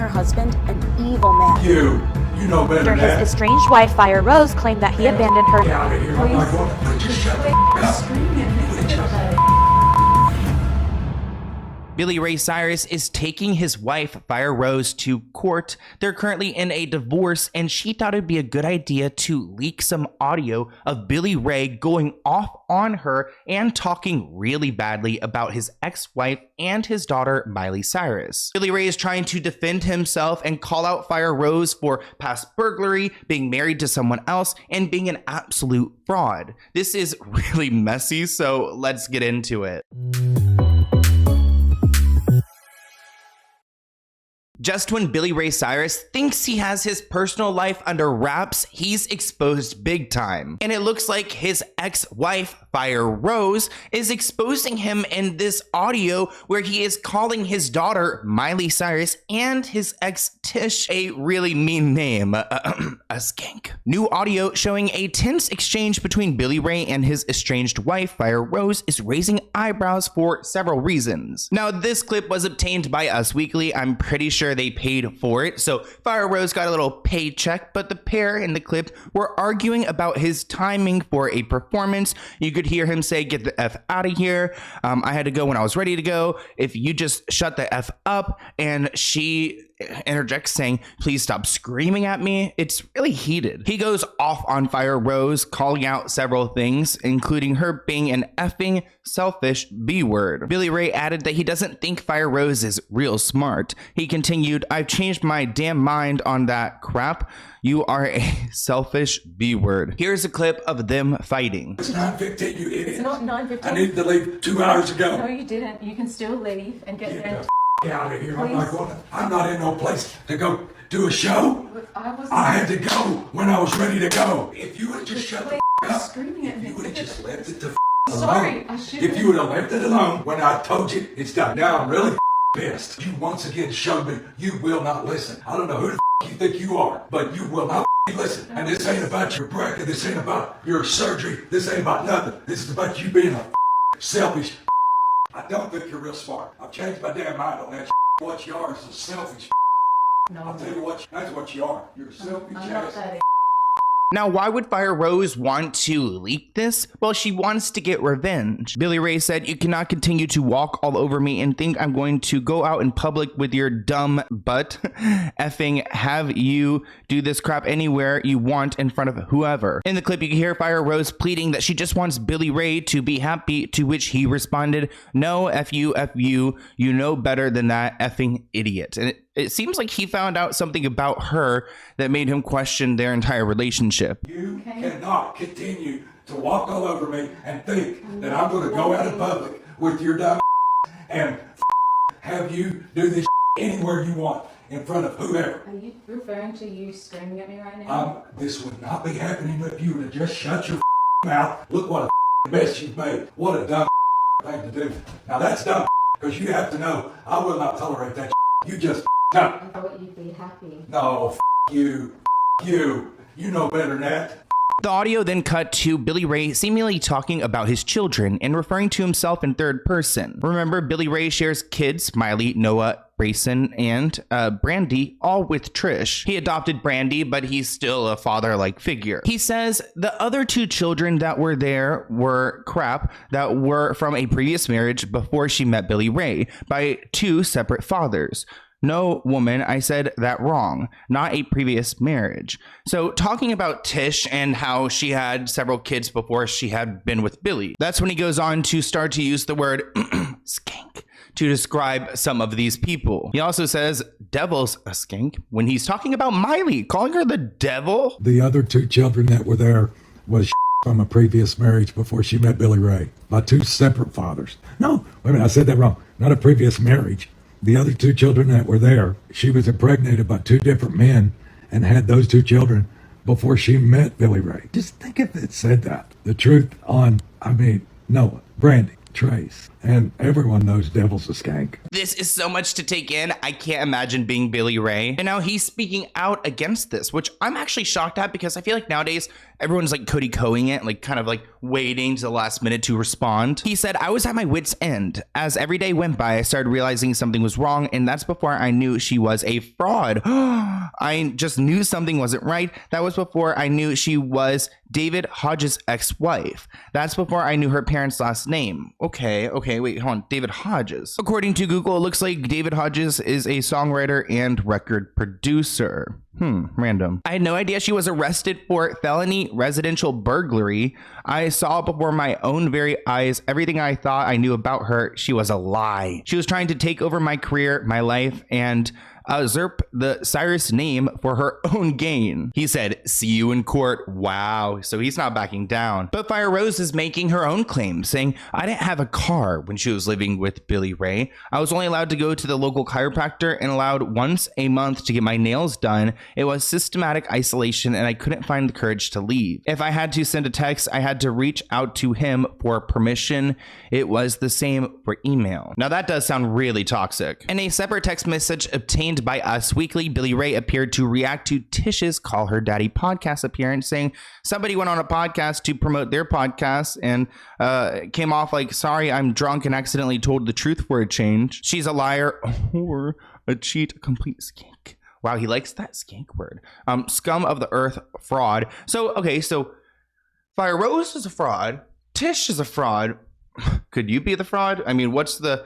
her husband an evil man. You know better than After that. his estranged wife, Firerose, claimed that he abandoned her. Get out of here. I'm not going to just shut the up. Billy Ray Cyrus is taking his wife, Firerose, to court. They're currently in a divorce, and she thought it'd be a good idea to leak some audio of Billy Ray going off on her and talking really badly about his ex-wife and his daughter, Miley Cyrus. Billy Ray is trying to defend himself and call out Firerose for past burglary, being married to someone else, and being an absolute fraud. This is really messy, so let's get into it. Just when Billy Ray Cyrus thinks he has his personal life under wraps, he's exposed big time. And it looks like his ex-wife, Firerose, is exposing him in this audio where he is calling his daughter, Miley Cyrus, and his ex, Tish, a really mean name, a SKANK. New audio showing a tense exchange between Billy Ray and his estranged wife, Firerose, is raising eyebrows for several reasons. Now, this clip was obtained by Us Weekly. I'm pretty sure they paid for it, so Firerose got a little paycheck, but the pair in the clip were arguing about his timing for a performance. You could hear him say, "Get the F out of here. I had to go when I was ready to go. If you just shut the F up." And she interjects saying, "Please stop screaming at me." It's really heated. He goes off on Firerose, calling out several things, including her being an effing selfish B-word. Billy Ray added that he doesn't think Firerose is real smart. He continued, "I've changed my damn mind on that crap. You are a selfish B-word." Here's a clip of them fighting. It's 9:15, you idiot. It's not 9:15. I needed to leave 2 hours ago. No, you didn't. You can still leave and get there. Get out of here. I'm not in no place to go do a show. I had to go when I was ready to go. If you would have just shut the up, screaming at if me. you would have just left it the Sorry, alone. I shouldn't. If you would have left it alone when I told you it's done. Now I'm really pissed. You once again showed me you will not listen. I don't know who the you think you are, but you will not listen. And this ain't about your bracket. This ain't about your surgery. This ain't about nothing. This is about you being a selfish. I don't think you're real smart. I've changed my damn mind on that. What you are is a selfish. No, I'll tell you what, that's what you are. You're a selfish I'm not ass. that. Now, why would Firerose want to leak this? Well, she wants to get revenge. Billy Ray said, "You cannot continue to walk all over me and think I'm going to go out in public with your dumb butt effing have you do this crap anywhere you want in front of whoever." In the clip, you can hear Firerose pleading that she just wants Billy Ray to be happy, to which he responded, "No, F you, you know better than that, effing idiot." And it seems like he found out something about her that made him question their entire relationship. You cannot continue to walk all over me and think that I'm going to go out in public with your dumb and have you do this anywhere you want in front of whoever. Are you referring to you screaming at me right now? This would not be happening if you would have just shut your mouth. Look what a mess you've made. What a dumb thing to do. Now that's dumb because you have to know I will not tolerate that. You just no. I thought you'd be happy. No, you. You know better than that. The audio then cut to Billy Ray seemingly talking about his children and referring to himself in third person. Remember, Billy Ray shares kids, Miley, Noah, Grayson, and Brandy, all with Trish. He adopted Brandy, but he's still a father-like figure. He says the other two children that were there were crap that were from a previous marriage before she met Billy Ray by two separate fathers. No, woman, I said that wrong. Not a previous marriage. So talking about Tish and how she had several kids before she had been with Billy. That's when he goes on to start to use the word SKANK to describe some of these people. He also says devil's a skank when he's talking about Miley, calling her the devil. The other two children that were there was from a previous marriage before she met Billy Ray by two separate fathers. No, wait a minute, I said that wrong. Not a previous marriage. The other two children that were there, she was impregnated by two different men and had those two children before she met Billy Ray. Just think if it said that. The truth on, Noah, Brandy, Trace, And everyone knows Devil's a skank. This is so much to take in. I can't imagine being Billy Ray. And now he's speaking out against this, which I'm actually shocked at because I feel like nowadays everyone's like Cody Coing it, like kind of like waiting to the last minute to respond. He said, I was at my wit's end. As every day went by, I started realizing something was wrong, and that's before I knew she was a fraud. I just knew something wasn't right. That was before I knew she was David Hodges' ex-wife. That's before I knew her parents' last name. Okay, wait, hold on. David Hodges. According to Google, it looks like David Hodges is a songwriter and record producer. Random. I had no idea she was arrested for felony residential burglary. I saw before my own very eyes everything I thought I knew about her. She was a lie. She was trying to take over my career, my life, and usurp the Cyrus name for her own gain. He said, see you in court. Wow. So he's not backing down. But Firerose is making her own claim, saying, I didn't have a car when she was living with Billy Ray. I was only allowed to go to the local chiropractor and allowed once a month to get my nails done. It was systematic isolation and I couldn't find the courage to leave. If I had to send a text, I had to reach out to him for permission. It was the same for email. Now that does sound really toxic. In a separate text message obtained by Us Weekly, Billy Ray appeared to react to Tish's Call Her Daddy podcast appearance, saying somebody went on a podcast to promote their podcast and came off like, sorry, I'm drunk and accidentally told the truth for a change. She's a liar, a whore, a cheat, a complete skank. Wow, he likes that skank word. Scum of the earth, fraud. So Firerose is a fraud. Tish is a fraud. Could you be the fraud? I mean, what's the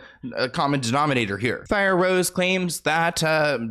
common denominator here? Firerose claims that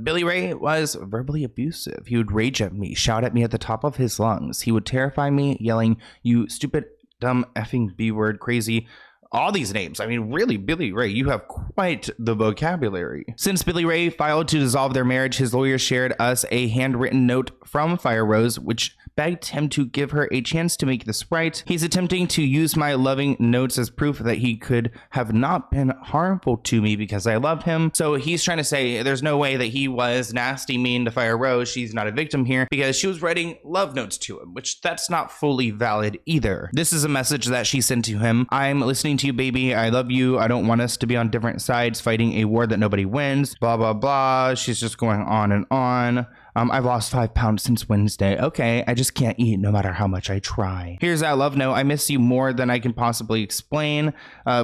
Billy Ray was verbally abusive. He would rage at me, shout at me at the top of his lungs. He would terrify me, yelling, you stupid, dumb, effing B-word, crazy, all these names. I mean, really, Billy Ray, you have quite the vocabulary. Since Billy Ray filed to dissolve their marriage, his lawyer shared us a handwritten note from Firerose, which begged him to give her a chance to make this right. He's attempting to use my loving notes as proof that he could have not been harmful to me because I love him. So he's trying to say there's no way that he was nasty, mean to Firerose. She's not a victim here because she was writing love notes to him, which that's not fully valid either. This is a message that she sent to him. I'm listening to you, baby. I love you. I don't want us to be on different sides fighting a war that nobody wins. Blah, blah, blah. She's just going on and on. I've lost 5 pounds since Wednesday. Okay, I just can't eat no matter how much I try. Here's that love note. I miss you more than I can possibly explain.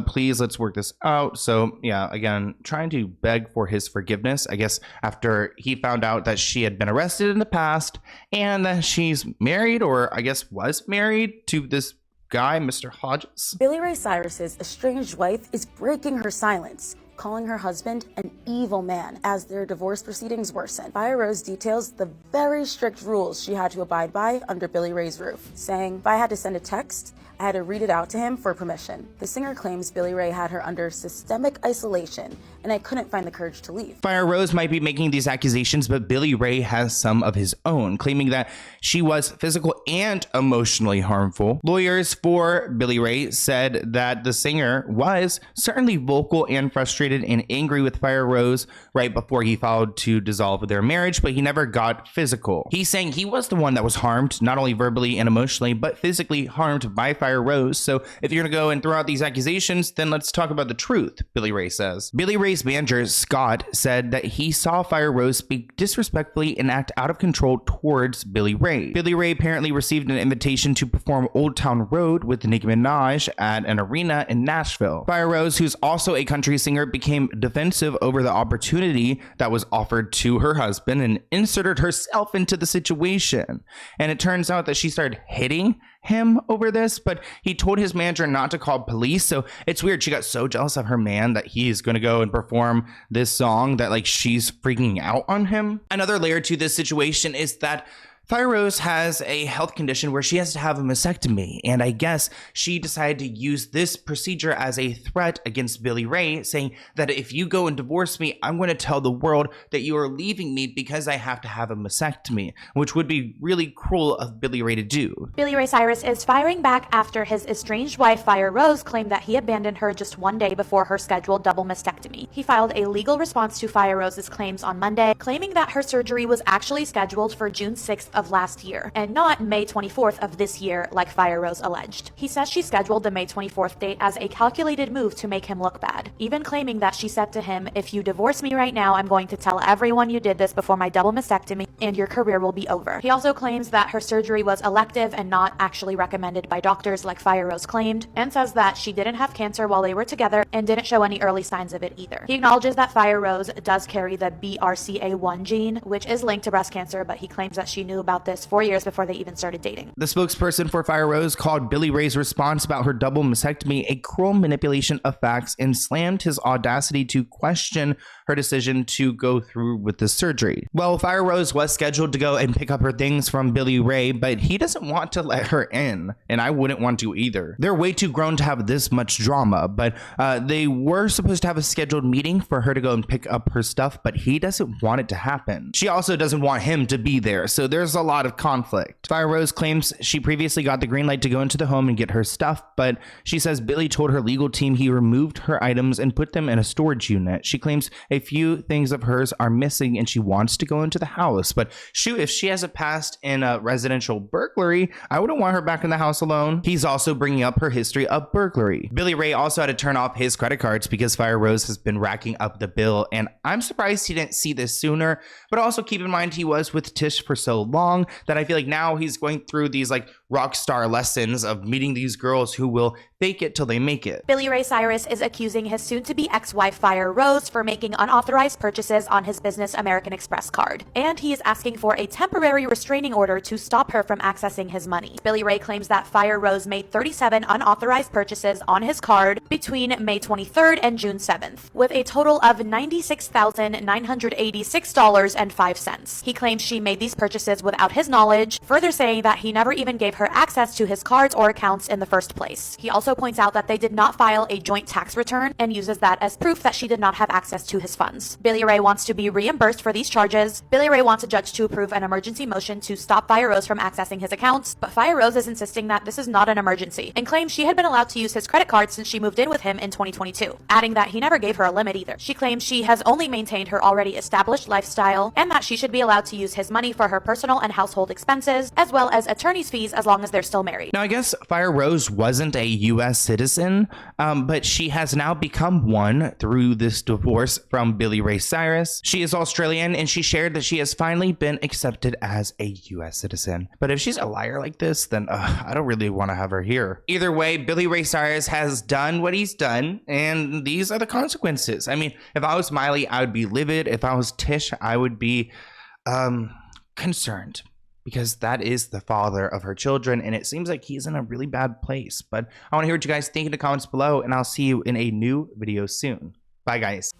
Please, let's work this out. So yeah, again, trying to beg for his forgiveness, I guess, after he found out that she had been arrested in the past and that she's married, or I guess was married to this guy, Mr. Hodges. Billy Ray Cyrus's estranged wife is breaking her silence, calling her husband an evil man as their divorce proceedings worsen. Firerose details the very strict rules she had to abide by under Billy Ray's roof, saying, if I had to send a text, I had to read it out to him for permission. The singer claims Billy Ray had her under systemic isolation, and I couldn't find the courage to leave. Firerose might be making these accusations, but Billy Ray has some of his own, claiming that she was physical and emotionally harmful. Lawyers for Billy Ray said that the singer was certainly vocal and frustrated and angry with Firerose right before he filed to dissolve their marriage, but he never got physical. He's saying he was the one that was harmed, not only verbally and emotionally, but physically harmed by Firerose. So if you're gonna go and throw out these accusations, then let's talk about the truth, Billy Ray says. Billy Ray's manager, Scott, said that he saw Firerose speak disrespectfully and act out of control towards Billy Ray. Billy Ray apparently received an invitation to perform Old Town Road with Nicki Minaj at an arena in Nashville. Firerose, who's also a country singer, became defensive over the opportunity that was offered to her husband and inserted herself into the situation. And it turns out that she started hitting him over this, but he told his manager not to call police. So it's weird. She got so jealous of her man that he's going to go and perform this song that like she's freaking out on him. Another layer to this situation is that Firerose has a health condition where she has to have a mastectomy, and I guess she decided to use this procedure as a threat against Billy Ray, saying that if you go and divorce me, I'm going to tell the world that you are leaving me because I have to have a mastectomy, which would be really cruel of Billy Ray to do. Billy Ray Cyrus is firing back after his estranged wife Firerose claimed that he abandoned her just one day before her scheduled double mastectomy. He filed a legal response to Firerose's claims on Monday, claiming that her surgery was actually scheduled for June 6th of last year, and not May 24th of this year like Firerose alleged. He says she scheduled the May 24th date as a calculated move to make him look bad, even claiming that she said to him, "If you divorce me right now, I'm going to tell everyone you did this before my double mastectomy and your career will be over." He also claims that her surgery was elective and not actually recommended by doctors like Firerose claimed, and says that she didn't have cancer while they were together and didn't show any early signs of it either. He acknowledges that Firerose does carry the BRCA1 gene, which is linked to breast cancer, but he claims that she knew about this 4 years before they even started dating. The spokesperson for Firerose called Billy Ray's response about her double mastectomy a cruel manipulation of facts and slammed his audacity to question her decision to go through with the surgery. Well, Firerose was scheduled to go and pick up her things from Billy Ray, but he doesn't want to let her in, and I wouldn't want to either. They're way too grown to have this much drama, but they were supposed to have a scheduled meeting for her to go and pick up her stuff, but he doesn't want it to happen. She also doesn't want him to be there, so there's a lot of conflict. Firerose claims she previously got the green light to go into the home and get her stuff, but she says Billy told her legal team he removed her items and put them in a storage unit. She claims a few things of hers are missing and she wants to go into the house, but shoot, if she has a past in a residential burglary, I wouldn't want her back in the house alone. He's also bringing up her history of burglary. Billy Ray also had to turn off his credit cards because Firerose has been racking up the bill, and I'm surprised he didn't see this sooner, but also keep in mind he was with Tish for so long that I feel like now he's going through these like rock star lessons of meeting these girls who will fake it till they make it. Billy Ray Cyrus is accusing his soon-to-be ex-wife Firerose for making unauthorized purchases on his business American Express card, and he is asking for a temporary restraining order to stop her from accessing his money. Billy Ray claims that Firerose made 37 unauthorized purchases on his card between May 23rd and June 7th, with a total of $96,986.05. He claims she made these purchases without his knowledge, further saying that he never even gave her access to his cards or accounts in the first place. He also points out that they did not file a joint tax return and uses that as proof that she did not have access to his funds. Billy Ray wants to be reimbursed for these charges. Billy Ray wants a judge to approve an emergency motion to stop Firerose from accessing his accounts, but Firerose is insisting that this is not an emergency and claims she had been allowed to use his credit card since she moved in with him in 2022, adding that he never gave her a limit either. She claims she has only maintained her already established lifestyle and that she should be allowed to use his money for her personal and household expenses, as well as attorney's fees as long as they're still married. Now, I guess Firerose wasn't a U.S. citizen, but she has now become one through this divorce from Billy Ray Cyrus. She is Australian, and she shared that she has finally been accepted as a U.S. citizen. But if she's a liar like this, then I don't really want to have her here. Either way, Billy Ray Cyrus has done what he's done, and these are the consequences. I mean, if I was Miley, I would be livid. If I was Tish, I would be concerned, because that is the father of her children, and it seems like he's in a really bad place. But I want to hear what you guys think in the comments below, and I'll see you in a new video soon. Bye, guys.